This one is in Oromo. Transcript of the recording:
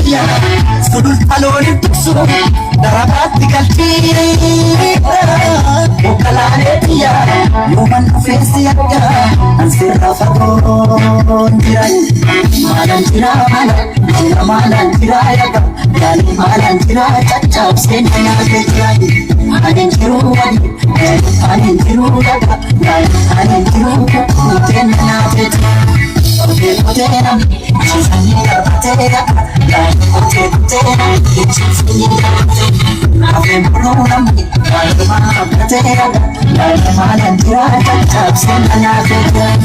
biyya sulul taloon tuksu darabaatti galchii Okalaalee biyya yooman dhufeessi akka ansirra fagoon jiran maalan jira maalan jira yaga yaali maalan jira caccabseen nyaate jiran anin jiru wali anin jiru yaga anin jiru kuteen nyaate jiran Kote nami chisani karate yaga kote nami chisani karate Afe mulu nami kalma kapate yaga Malan tira cacap sen nyaate jiran